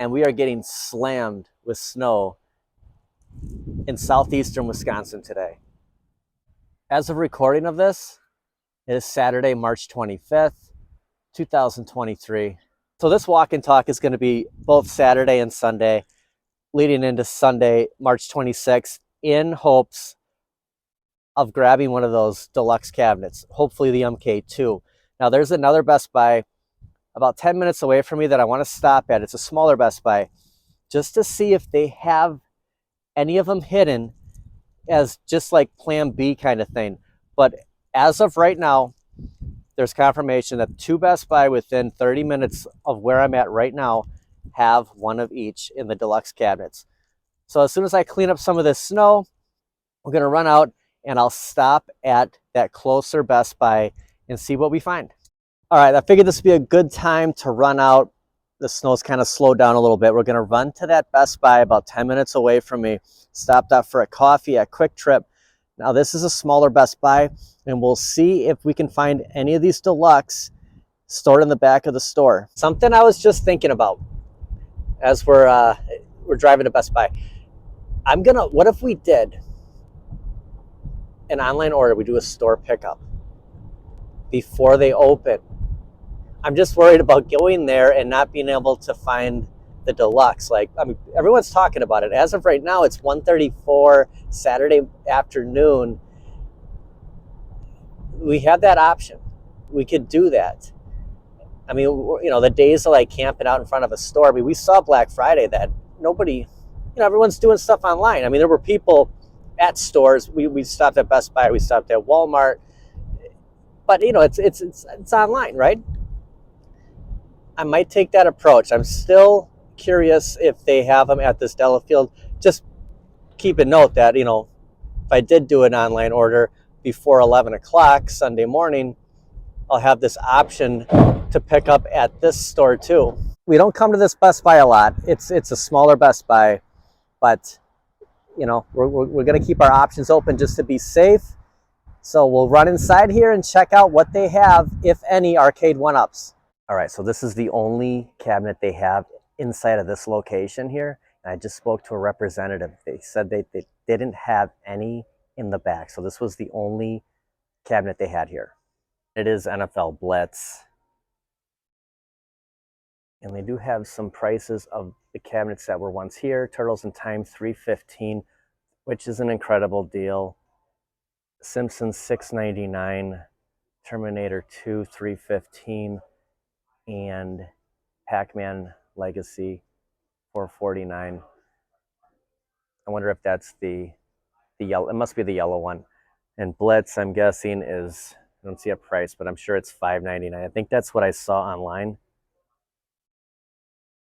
and we are getting slammed with snow in southeastern Wisconsin today. As of recording of this, it is Saturday, March 25th, 2023. So this walk and talk is going to be both Saturday and Sunday, leading into Sunday, March 26th, in hopes of grabbing one of those deluxe cabinets, hopefully the MK2. Now there's another Best Buy about 10 minutes away from me that I want to stop at. It's a smaller Best Buy, just to see if they have any of them hidden as just like plan B kind of thing. But as of right now, there's confirmation that 2 Best Buy within 30 minutes of where I'm at right now have one of each in the deluxe cabinets. So as soon as I clean up some of this snow, we're going to run out and I'll stop at that closer Best Buy and see what we find. All right, I figured this would be a good time to run out. The snow's kind of slowed down a little bit. We're going to run to that Best Buy about 10 minutes away from me. Stopped up for a coffee at Quick Trip. Now this is a smaller Best Buy, and we'll see if we can find any of these deluxe stored in the back of the store. Something I was just thinking about as we're driving to Best Buy. What if we did an online order? We do a store pickup before they open. I'm just worried about going there and not being able to find the deluxe. Like, I mean, everyone's talking about it. As of right now, it's 1:34 Saturday afternoon. We have that option. We could do that. I mean, you know, the days of like camping out in front of a store. I mean, we saw Black Friday that nobody, you know, everyone's doing stuff online. I mean, there were people at stores. We stopped at Best Buy. We stopped at Walmart. But you know, it's online, right? I might take that approach. I'm still curious if they have them at this Delafield. Just keep a note that, you know, if I did do an online order before 11 o'clock Sunday morning, I'll have this option to pick up at this store too. We don't come to this Best Buy a lot. It's a smaller Best Buy, but you know, we're going to keep our options open just to be safe. So we'll run inside here and check out what they have, if any, Arcade1ups. All right, so this is the only cabinet they have inside of this location here. And I just spoke to a representative. They said they didn't have any in the back. So this was the only cabinet they had here. It is NFL Blitz. And they do have some prices of the cabinets that were once here. Turtles in Time, $315, which is an incredible deal. Simpsons, $699. Terminator 2, $315. And Pac-Man Legacy, $449. I wonder if that's the yellow. It must be the yellow one. And Blitz, I'm guessing, is, I don't see a price, but I'm sure it's $599. I think that's what I saw online.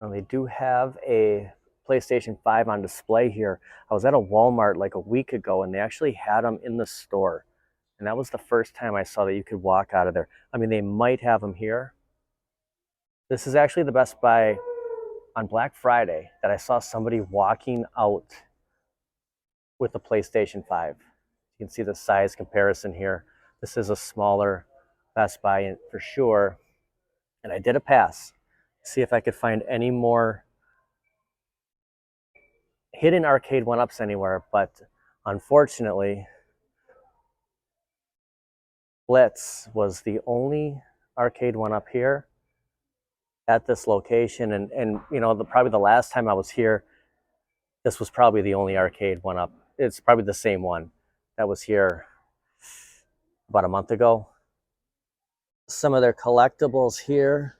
And they do have a PlayStation 5 on display here. I was at a Walmart like a week ago, and they actually had them in the store. And that was the first time I saw that you could walk out of there. I mean, they might have them here. This is actually the Best Buy on Black Friday that I saw somebody walking out with the PlayStation 5. You can see the size comparison here. This is a smaller Best Buy for sure. And I did a pass, see if I could find any more hidden Arcade1ups anywhere, but unfortunately, Blitz was the only Arcade1up here at this location. And you know, probably the last time I was here, this was probably the only Arcade1up. It's probably the same one that was here about a month ago. Some of their collectibles here.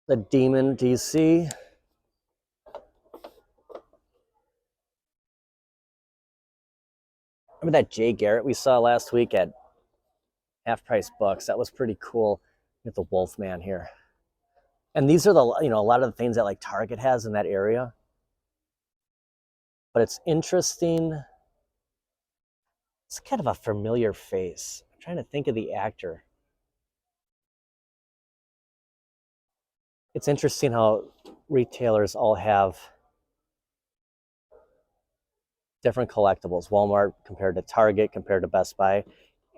The Demon DC. Remember that Jay Garrett we saw last week at Half Price Books? That was pretty cool. With the Wolfman here. And these are the, you know, a lot of the things that like Target has in that area. But it's interesting. It's kind of a familiar face. I'm trying to think of the actor. It's interesting how retailers all have different collectibles. Walmart compared to Target, compared to Best Buy.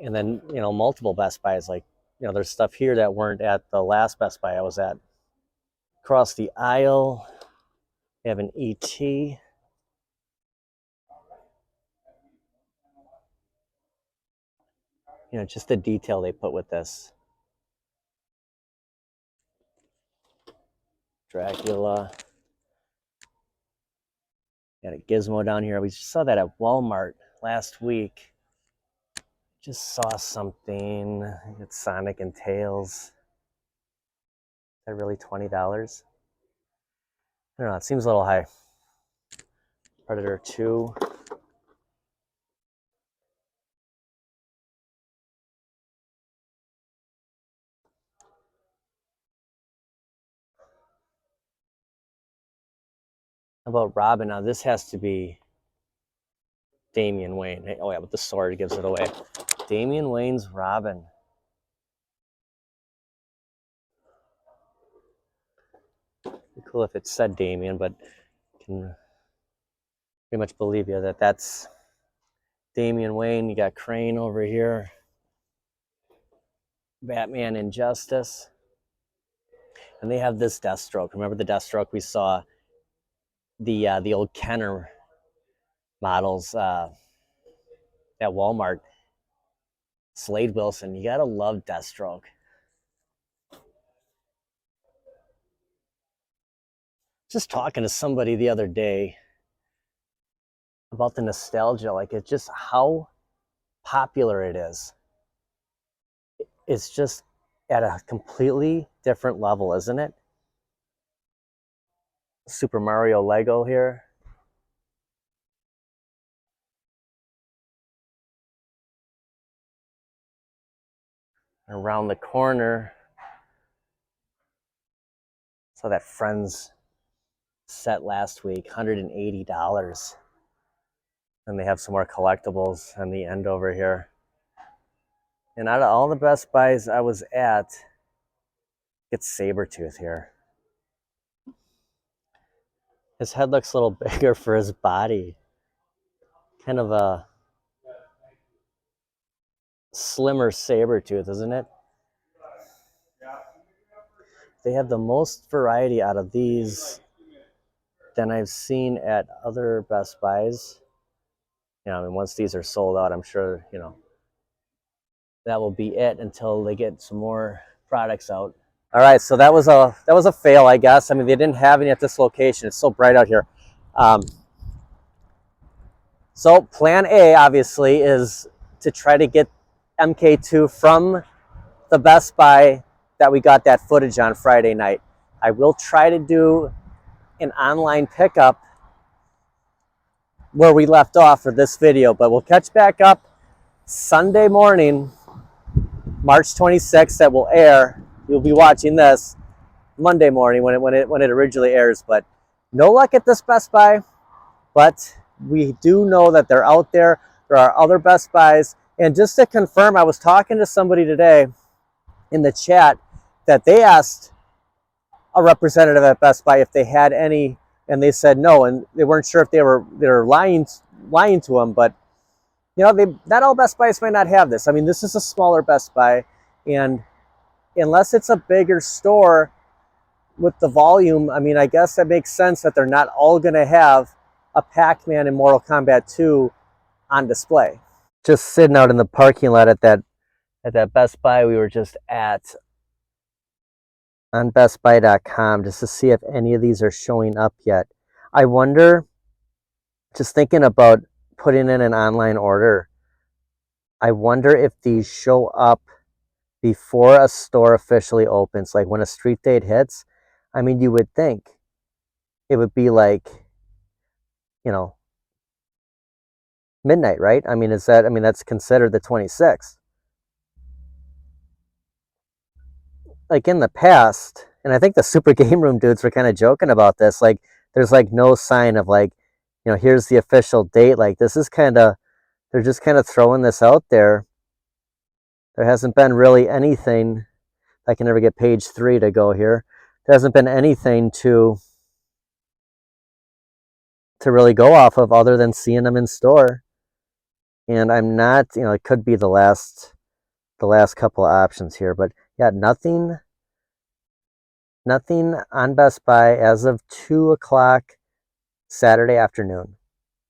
And then, you know, multiple Best Buys. Like, you know, there's stuff here that weren't at the last Best Buy I was at. Across the aisle, we have an ET. You know, just the detail they put with this. Dracula. Got a Gizmo down here. We just saw that at Walmart last week. Just saw something. I think it's Sonic and Tails. Is that really $20? I don't know. It seems a little high. Predator 2. How about Robin? Now this has to be Damian Wayne. Oh yeah, but the sword gives it away. Damian Wayne's Robin. Be cool if it said Damian, but can pretty much believe you that that's Damian Wayne. You got Crane over here. Batman Injustice. And they have this Deathstroke. Remember the Deathstroke we saw? The old Kenner models at Walmart. Slade Wilson. You gotta love Deathstroke. Just talking to somebody the other day about the nostalgia, like it's just how popular it is. It's just at a completely different level, isn't it? Super Mario Lego here. Around the corner, saw that Friends set last week, $180. And they have some more collectibles on the end over here. And out of all the Best Buys I was at, it's Sabretooth here. His head looks a little bigger for his body. Kind of a slimmer Sabretooth, isn't it? They have the most variety out of these than I've seen at other Best Buys. You know, I mean, once these are sold out, I'm sure, you know, that will be it until they get some more products out. All right, so that was a fail, I guess. I mean, they didn't have any at this location. It's so bright out here. So plan A, obviously, is to try to get MK2 from the Best Buy that we got that footage on Friday night. I will try to do an online pickup where we left off for this video, but we'll catch back up Sunday morning, March 26th, that will air. You'll be watching this Monday morning when it originally airs. But no luck at this Best Buy, but we do know that they're out there. There are other Best Buys. And just to confirm, I was talking to somebody today in the chat that they asked a representative at Best Buy if they had any, and they said no, and they weren't sure if they were lying to them. But you know, not all Best Buys might not have this. I mean, this is a smaller Best Buy, and unless it's a bigger store with the volume, I mean, I guess that makes sense that they're not all going to have a Pac-Man and Mortal Kombat 2 on display. Just sitting out in the parking lot at that Best Buy we were just at on bestbuy.com just to see if any of these are showing up yet. I wonder, just thinking about putting in an online order, I wonder if these show up before a store officially opens, like when a street date hits. I mean, you would think it would be like, you know, midnight, right? I mean, that's considered the 26th. Like in the past, and I think the Super Game Room dudes were kind of joking about this, like there's like no sign of like, you know, here's the official date. Like this is they're just kind of throwing this out there. There hasn't been really anything. I can never get page 3 to go here. There hasn't been anything to really go off of other than seeing them in store. And I'm not, you know, it could be the last couple of options here, but yeah, nothing Nothing on Best Buy as of 2 o'clock Saturday afternoon.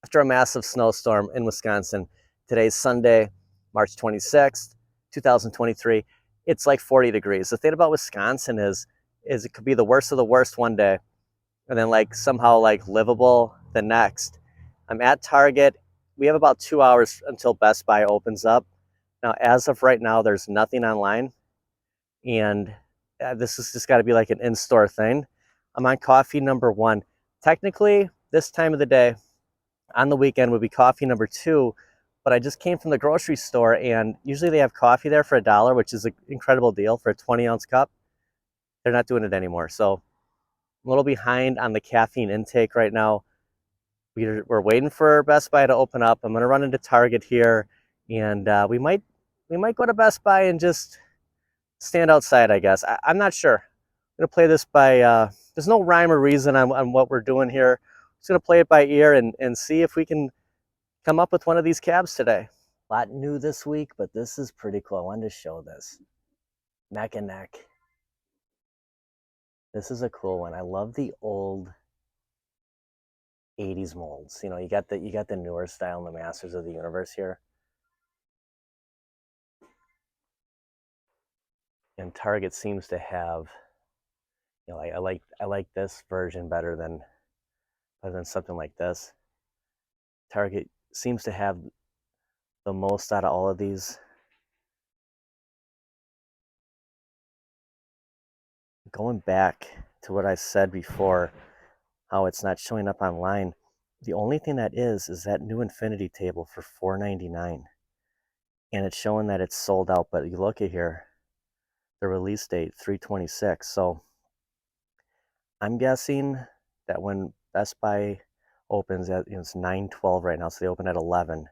After a massive snowstorm in Wisconsin, today's Sunday, March 26th, 2023. It's like 40 degrees. The thing about Wisconsin is it could be the worst of the worst one day and then like somehow like livable the next. I'm at Target. We have about 2 hours until Best Buy opens up. Now, as of right now, there's nothing online, and this has just got to be like an in-store thing. I'm on coffee number one. Technically, this time of the day on the weekend would be coffee number two, but I just came from the grocery store, and usually they have coffee there for $1, which is an incredible deal for a 20-ounce cup. They're not doing it anymore, so I'm a little behind on the caffeine intake right now. We're waiting for Best Buy to open up. I'm gonna run into Target here, and we might go to Best Buy and just stand outside, I guess. I'm not sure. I'm gonna play this by. There's no rhyme or reason on what we're doing here. Just gonna play it by ear and see if we can come up with one of these cabs today. A lot new this week, but this is pretty cool. I wanted to show this. Neck and neck. This is a cool one. I love the old 80s molds. You know, you got the newer style in the Masters of the Universe here. And Target seems to have, you know, I like this version better than something like this. Target seems to have the most out of all of these. Going back to what I said before, how it's not showing up online. The only thing that is that new infinity table for $4.99, and it's showing that it's sold out. But you look at here, the release date 3/26. So I'm guessing that when Best Buy opens at, you know, it's 9/12 right now, so they open at 11.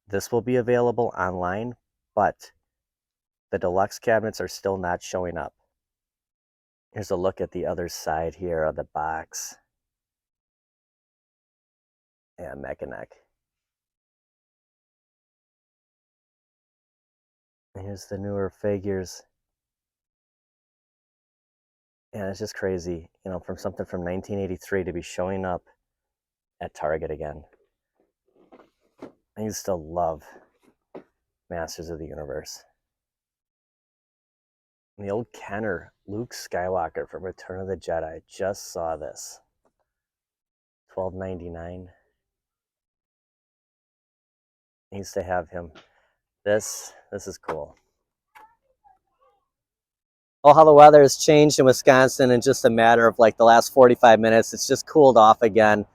This will be available online, but the deluxe cabinets are still not showing up. Here's a look at the other side here of the box. Yeah, neck and neck. Here's the newer figures. And it's just crazy, you know, from something from 1983 to be showing up at Target again. I used to love Masters of the Universe. And the old Kenner, Luke Skywalker from Return of the Jedi. Just saw this. $12.99. I used to have him. This is cool. Oh, how the weather has changed in Wisconsin in just a matter of like the last 45 minutes. It's just cooled off again.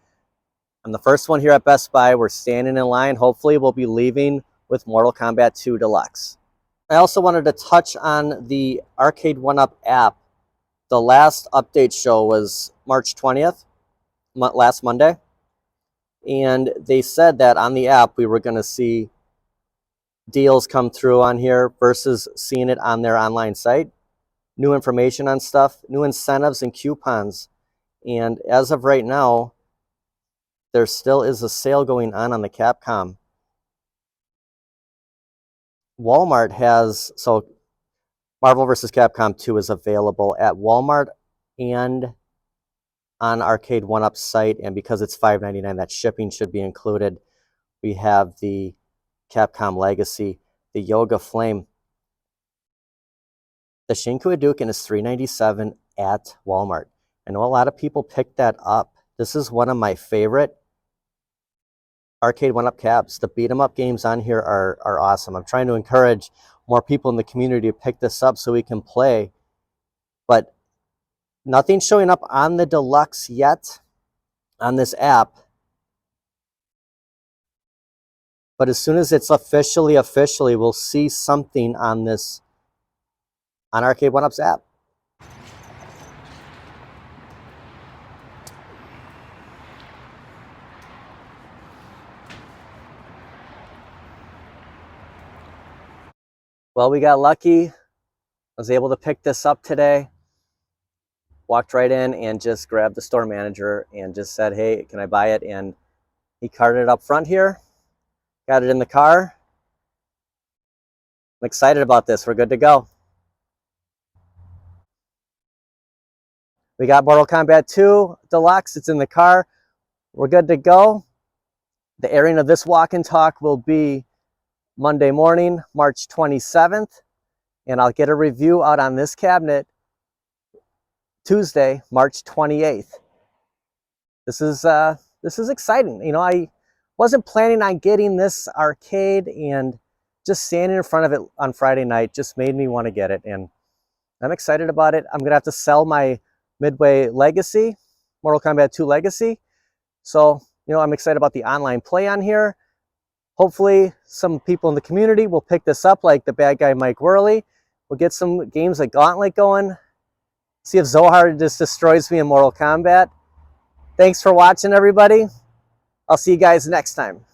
I'm the first one here at Best Buy. We're standing in line. Hopefully we'll be leaving with Mortal Kombat 2 Deluxe. I also wanted to touch on the Arcade1up app. The last update show was March 20th, last Monday. And they said that on the app we were going to see deals come through on here versus seeing it on their online site. New information on stuff, new incentives and coupons. And as of right now, there still is a sale going on the Capcom. Walmart has, so Marvel vs. Capcom 2 is available at Walmart and on Arcade1up's site, and because it's $5.99, that shipping should be included. We have the Capcom Legacy, the Yoga Flame. The Shinku Hadouken is $3.97 at Walmart. I know a lot of people picked that up. This is one of my favorite Arcade1up cabs. The beat 'em up games on here are awesome. I'm trying to encourage more people in the community to pick this up so we can play. But nothing's showing up on the Deluxe yet on this app. But as soon as it's officially, we'll see something on this, on Arcade1up's app. Well, we got lucky. I was able to pick this up today. Walked right in and just grabbed the store manager and just said, hey, can I buy it? And he carted it up front here, got it in the car. I'm excited about this. We're good to go. We got Mortal Kombat 2 Deluxe. It's in the car. We're good to go. The airing of this walk and talk will be Monday morning, March 27th. And I'll get a review out on this cabinet Tuesday, March 28th. This is exciting. You know, I wasn't planning on getting this arcade, and just standing in front of it on Friday night just made me want to get it, and I'm excited about it. I'm gonna have to sell my Midway Legacy, Mortal Kombat 2 Legacy. So, you know, I'm excited about the online play on here. Hopefully some people in the community will pick this up, like the bad guy Mike Worley. We'll get some games like Gauntlet going. See if Zohar just destroys me in Mortal Kombat. Thanks for watching, everybody. I'll see you guys next time.